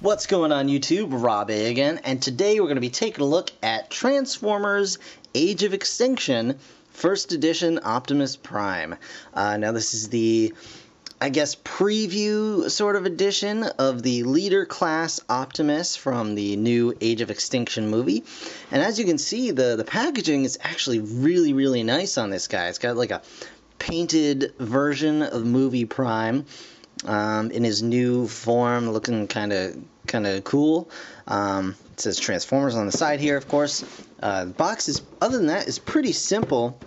What's going on YouTube? Rob A again, and today we're going to be taking a look at Transformers Age of Extinction, First Edition Optimus Prime. Now this is the, I guess, preview sort of edition of the leader class Optimus from the new Age of Extinction movie. And as you can see, the packaging is actually really nice on this guy. It's got like a painted version of movie Prime. In his new form, looking kind of cool. It says Transformers on the side here, of course. The box is, other than that, is pretty simple.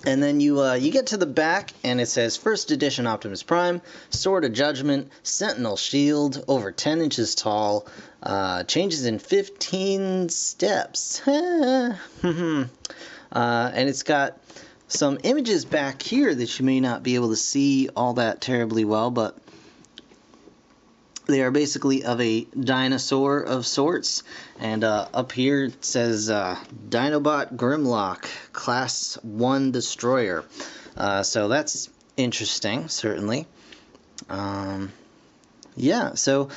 And then you get to the back, and it says First Edition Optimus Prime, Sword of Judgment, Sentinel Shield, over 10 inches tall, changes in 15 steps. And it's got some images back here that you may not be able to see all that terribly well, but they are basically of a dinosaur of sorts. And up here it says Dinobot Grimlock, Class 1 Destroyer. So that's interesting, certainly. Yeah, so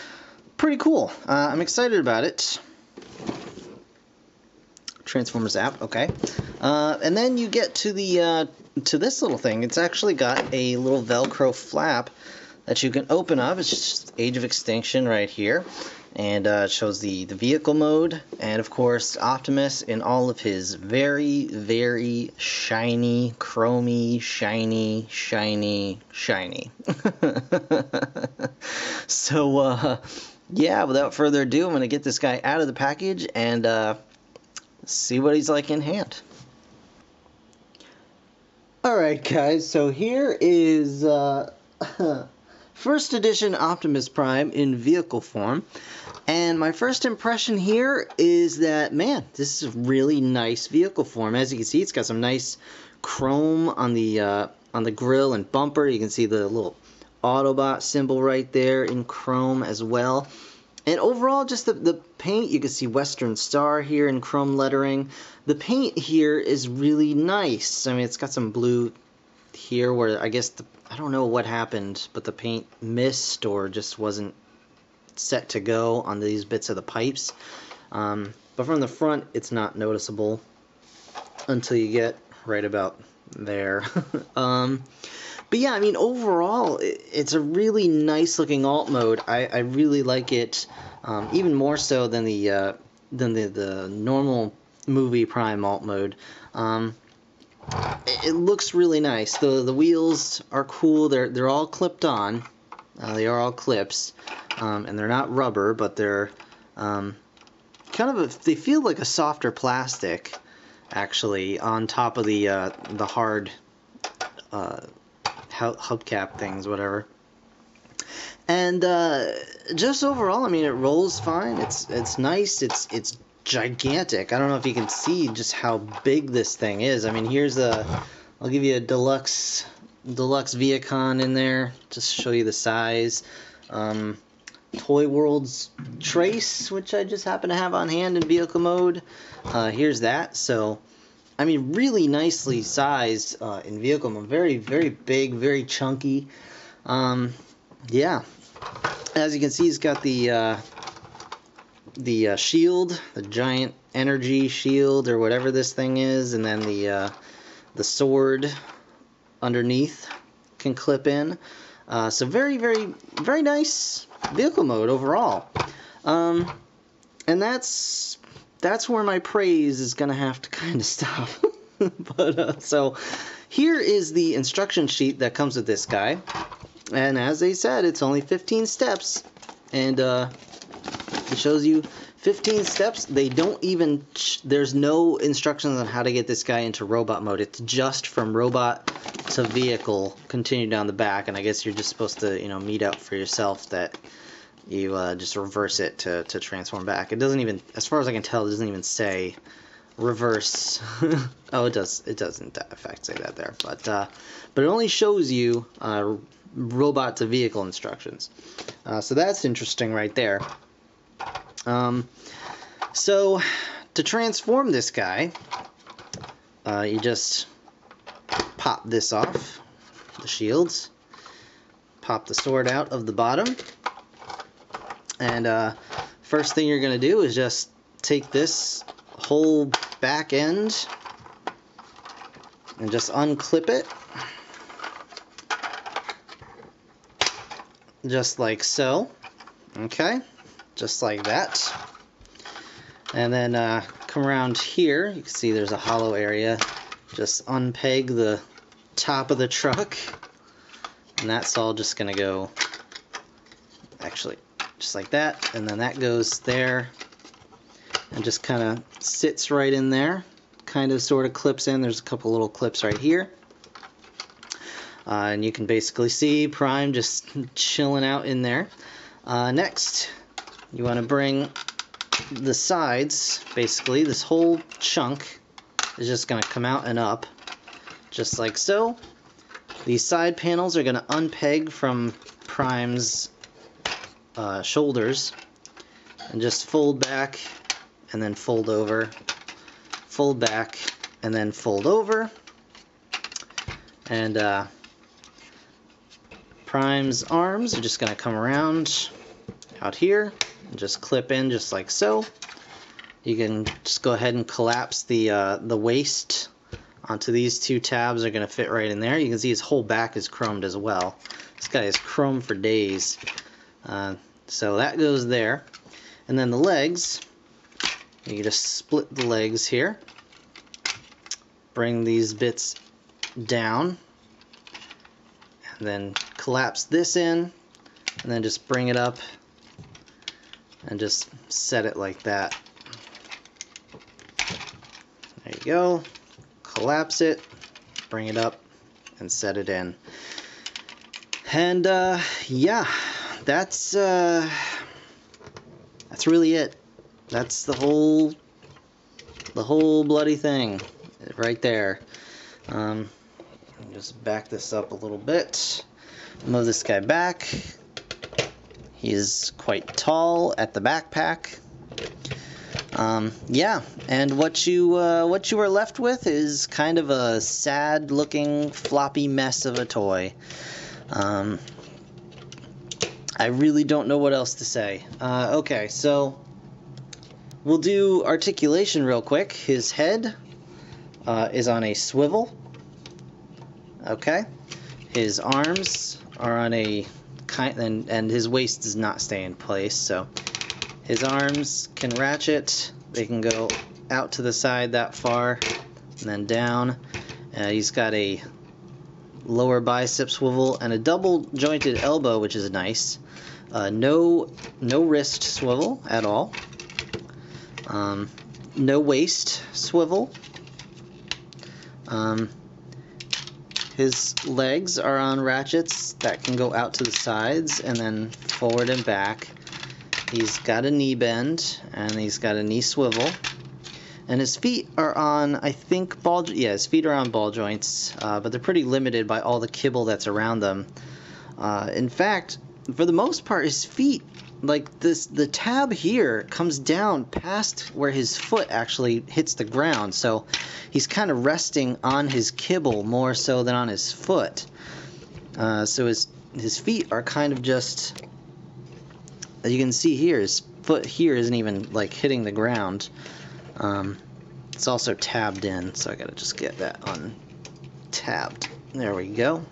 pretty cool. I'm excited about it. Transformers app, okay. And then you get to the to this little thing. It's actually got a little Velcro flap that you can open up. It's just Age of Extinction right here, and it shows the vehicle mode, and of course Optimus in all of his very shiny, chromy, shiny. So yeah, without further ado, I'm gonna get this guy out of the package and see what he's like in hand. Alright guys, so here is First Edition Optimus Prime in vehicle form, and my first impression here is that, man, this is a really nice vehicle form. As you can see, it's got some nice chrome on the grille and bumper. You can see the little Autobot symbol right there in chrome as well. And overall, just the paint, you can see Western Star here in chrome lettering. The paint here is really nice. I mean, it's got some blue here where I guess, I don't know what happened, but the paint missed or just wasn't set to go on these bits of the pipes. But from the front, it's not noticeable until you get right about there. But yeah, I mean, overall, it's a really nice looking alt mode. I really like it, even more so than the normal movie Prime alt mode. It looks really nice. The wheels are cool. They're all clipped on. They are all clips, and they're not rubber, but they're kind of they feel like a softer plastic, actually, on top of the hard hubcap things, whatever. And just overall, I mean, it rolls fine. It's nice. It's gigantic. I don't know if you can see just how big this thing is. I mean, here's I'll give you a deluxe Viacon in there just to show you the size. Toy World's Trace, which I just happen to have on hand in vehicle mode. Here's that. So I mean, really nicely sized in vehicle mode. Very big, very chunky. Yeah. As you can see, he's got the shield, the giant energy shield or whatever this thing is, and then the sword underneath can clip in. So very nice vehicle mode overall. And that's where my praise is going to have to kind of stop. But so here is the instruction sheet that comes with this guy. And as they said, it's only 15 steps. And it shows you 15 steps. They don't even, there's no instructions on how to get this guy into robot mode. It's just from robot to vehicle, continue down the back. And I guess you're just supposed to, you know, meet out for yourself that you just reverse it to transform back. It doesn't even, as far as I can tell, it doesn't even say reverse. Oh, it does. It doesn't, in fact, say that there. But it only shows you robot to vehicle instructions. So that's interesting right there. So to transform this guy, you just pop this off, the shields, pop the sword out of the bottom, And first thing you're going to do is just take this whole back end and just unclip it, just like so. Okay, just like that. And then come around here, you can see there's a hollow area. Just unpeg the top of the truck, and that's all just gonna go, actually, just like that, and then that goes there and just kind of sits right in there, kind of sort of clips in. There's a couple little clips right here, and you can basically see Prime just chilling out in there. Next, you want to bring the sides, basically this whole chunk is just going to come out and up, just like so. These side panels are going to unpeg from Prime's shoulders and just fold back and then fold over, fold back and then fold over. And Prime's arms are just going to come around out here and just clip in just like so. You can just go ahead and collapse the waist onto these two tabs. Are going to fit right in there. You can see his whole back is chromed as well. This guy is chrome for days. So that goes there. And then the legs, you just split the legs here. Bring these bits down. And then collapse this in. And then just bring it up. And just set it like that. There you go. Collapse it, bring it up, and set it in. And yeah, that's really it. That's the whole bloody thing right there. Just back this up a little bit. Move this guy back. He's quite tall at the backpack. Yeah, and what you are left with is kind of a sad-looking, floppy mess of a toy. I really don't know what else to say. Okay, so we'll do articulation real quick. His head is on a swivel. Okay, his arms are on a and his waist does not stay in place, so his arms can ratchet. They can go out to the side that far and then down. He's got a lower bicep swivel and a double jointed elbow, which is nice. No wrist swivel at all. No waist swivel. His legs are on ratchets that can go out to the sides and then forward and back. He's got a knee bend and he's got a knee swivel. And his feet are on, I think, his feet are on ball joints, but they're pretty limited by all the kibble that's around them. In fact, for the most part, his feet, like the tab here comes down past where his foot actually hits the ground, so he's kind of resting on his kibble more so than on his foot. So his feet are kind of just, as you can see here, his foot here isn't even like hitting the ground. It's also tabbed in, so I gotta just get that untabbed. There we go.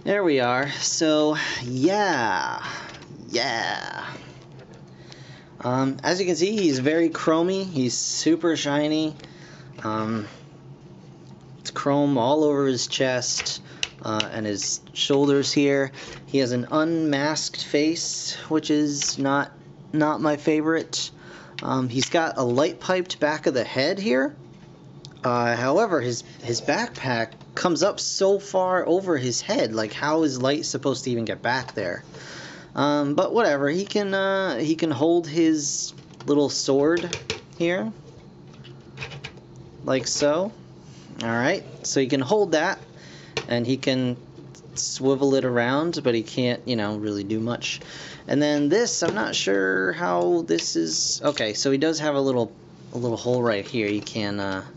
There we are. So yeah. As you can see, he's very chromy. He's super shiny. It's chrome all over his chest and his shoulders here. He has an unmasked face, which is not my favorite. He's got a light piped back of the head here. However, his backpack comes up so far over his head. Like, how is light supposed to even get back there? But whatever. He can hold his little sword here, like so. All right. So he can hold that, and he can swivel it around, but he can't, really do much. And then this, I'm not sure how this is. Okay, so he does have a little hole right here. You can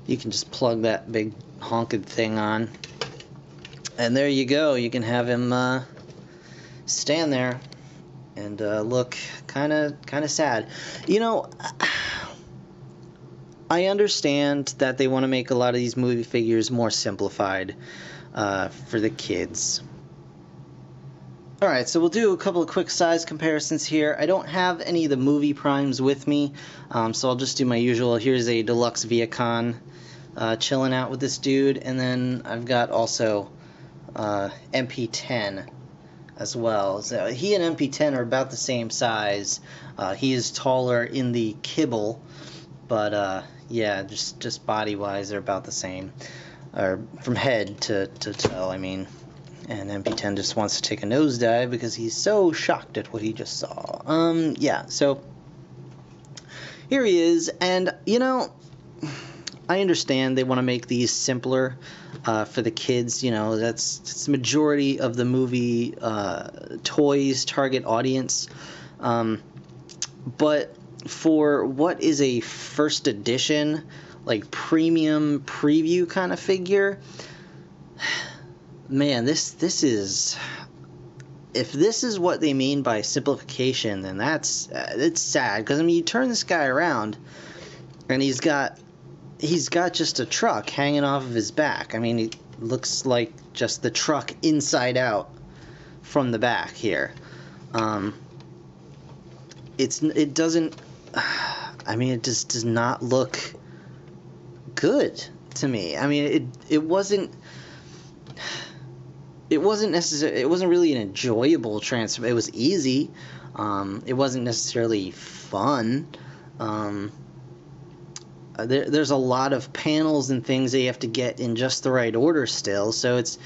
just plug that big honking thing on, and there you go. You can have him stand there and look kind of sad. You know, I understand that they want to make a lot of these movie figures more simplified for the kids. Alright, so we'll do a couple of quick size comparisons here. I don't have any of the movie primes with me, so I'll just do my usual. Here's a deluxe Viacon chilling out with this dude, and then I've got also MP10 as well. So he and MP10 are about the same size. He is taller in the kibble, but yeah, just body-wise, they're about the same. Or from head to toe, I mean. And MP10 just wants to take a nosedive because he's so shocked at what he just saw. Yeah, so here he is, and, you know, I understand they want to make these simpler for the kids. You know, that's the majority of the movie toys target audience. But for what is a first edition, like premium preview kind of figure, man, this is, if this is what they mean by simplification, then it's sad. Because I mean, you turn this guy around, and he's got just a truck hanging off of his back. I mean, it looks like just the truck inside out from the back here. It doesn't. I mean, it just does not look good to me. I mean, it wasn't. It wasn't necessarily. It wasn't really an enjoyable transfer. It was easy. It wasn't necessarily fun. There's a lot of panels and things that you have to get in just the right order still. So it's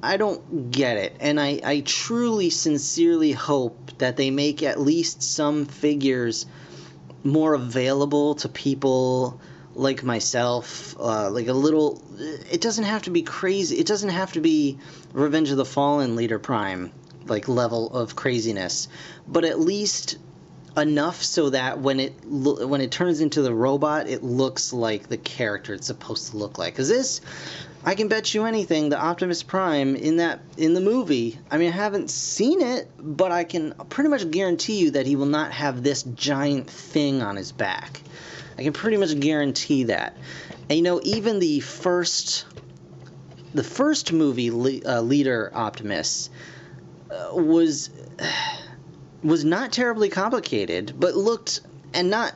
I don't get it. And I truly, sincerely hope that they make at least some figures more available to people like myself, like a little. It doesn't have to be crazy. It doesn't have to be Revenge of the Fallen Leader Prime like level of craziness, but at least enough so that when it turns into the robot, it looks like the character it's supposed to look like. Because this, I can bet you anything, the Optimus Prime in the movie, I mean, I haven't seen it, but I can pretty much guarantee you that he will not have this giant thing on his back. I can pretty much guarantee that. And you know, even the first movie, Leader Optimus, was not terribly complicated, but looked, and not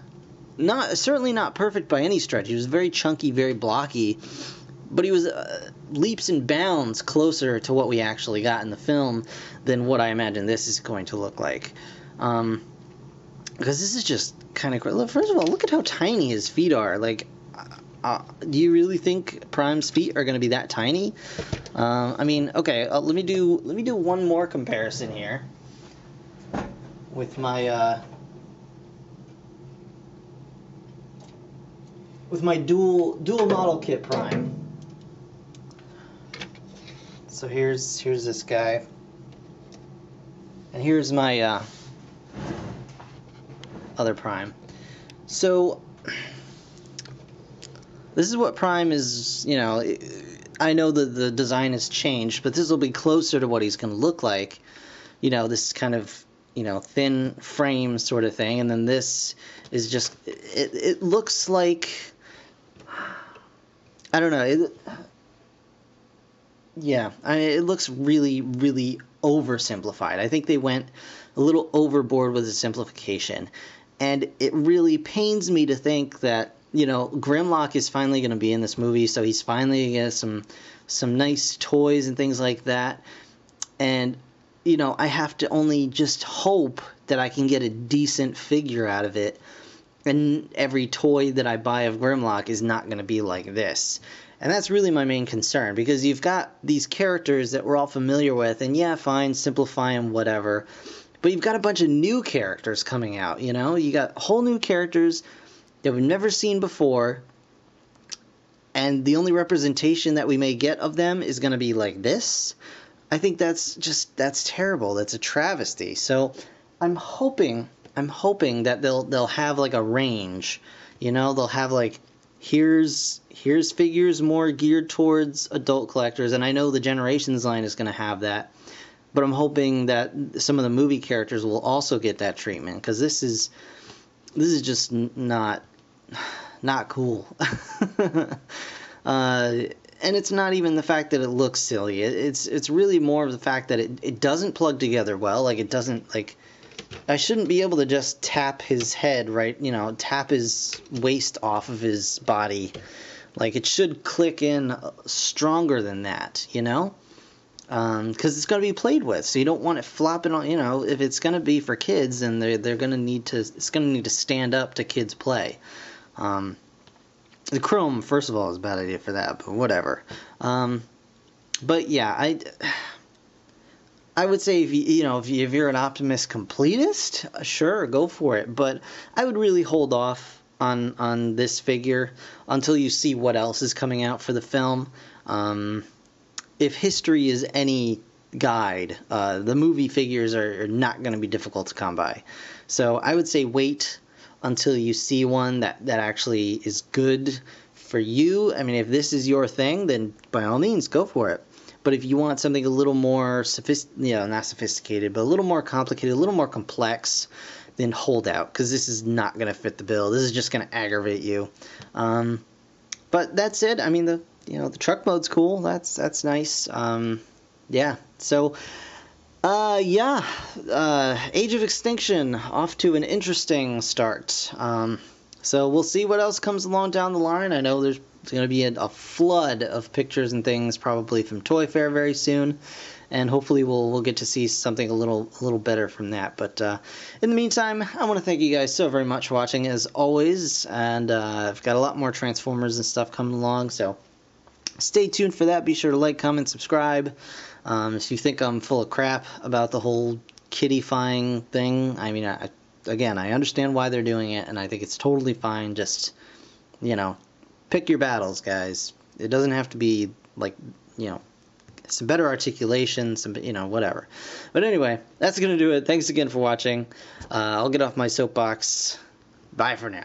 certainly not perfect by any stretch. He was very chunky, very blocky, but he was leaps and bounds closer to what we actually got in the film than what I imagine this is going to look like. Because this is just kind of crazy. First of all, look at how tiny his feet are. Like, do you really think Prime's feet are going to be that tiny? I mean, okay. Let me do one more comparison here with my dual model kit Prime. So here's this guy, and here's my other Prime. So this is what Prime is, you know. I know that the design has changed, but this will be closer to what he's going to look like. You know, this kind of, you know, thin frame sort of thing, and then this is just, it looks like, I don't know, yeah, I mean, it looks really, really oversimplified. I think they went a little overboard with the simplification, and it really pains me to think that, you know, Grimlock is finally going to be in this movie, so he's finally going to get some nice toys and things like that, and, you know, I have to only just hope that I can get a decent figure out of it, and every toy that I buy of Grimlock is not going to be like this. And that's really my main concern, because you've got these characters that we're all familiar with, and yeah, fine, simplify them, whatever, but you've got a bunch of new characters coming out, you know? You got whole new characters that we've never seen before, and the only representation that we may get of them is going to be like this. I think that's terrible. That's a travesty. So I'm hoping that they'll have like a range, you know? They'll have like, here's figures more geared towards adult collectors, and I know the Generations line is going to have that. but I'm hoping that some of the movie characters will also get that treatment, because this is just not cool. And it's not even the fact that it looks silly. It's really more of the fact that it doesn't plug together well. Like, it doesn't, like, I shouldn't be able to just tap his head, right? You know, tap his waist off of his body. Like, it should click in stronger than that, you know? Because it's going to be played with, so you don't want it flopping on. You know, if it's going to be for kids, then they're going to need to. It's going to need to stand up to kids' play. The chrome, first of all, is a bad idea for that, but whatever. But yeah, I would say if you're an Optimus completist, sure, go for it. But I would really hold off on this figure until you see what else is coming out for the film. If history is any guide, the movie figures are not going to be difficult to come by. So I would say wait until you see one that actually is good for you. I mean, if this is your thing, then by all means, go for it. But if you want something a little more not sophisticated, but a little more complicated, a little more complex, then hold out, because this is not going to fit the bill. This is just going to aggravate you. But that's it. I mean, the truck mode's cool. That's nice. Yeah. So, Age of Extinction, off to an interesting start. So we'll see what else comes along down the line. I know there's going to be a flood of pictures and things probably from Toy Fair very soon, and hopefully we'll get to see something a little better from that. But in the meantime, I want to thank you guys so very much for watching, as always, and I've got a lot more Transformers and stuff coming along, so stay tuned for that. Be sure to like, comment, subscribe. If you think I'm full of crap about the whole kiddifying thing, I mean, I understand why they're doing it, and I think it's totally fine. Just, pick your battles, guys. It doesn't have to be, like, some better articulation, some, whatever. But anyway, that's going to do it. Thanks again for watching. I'll get off my soapbox. Bye for now.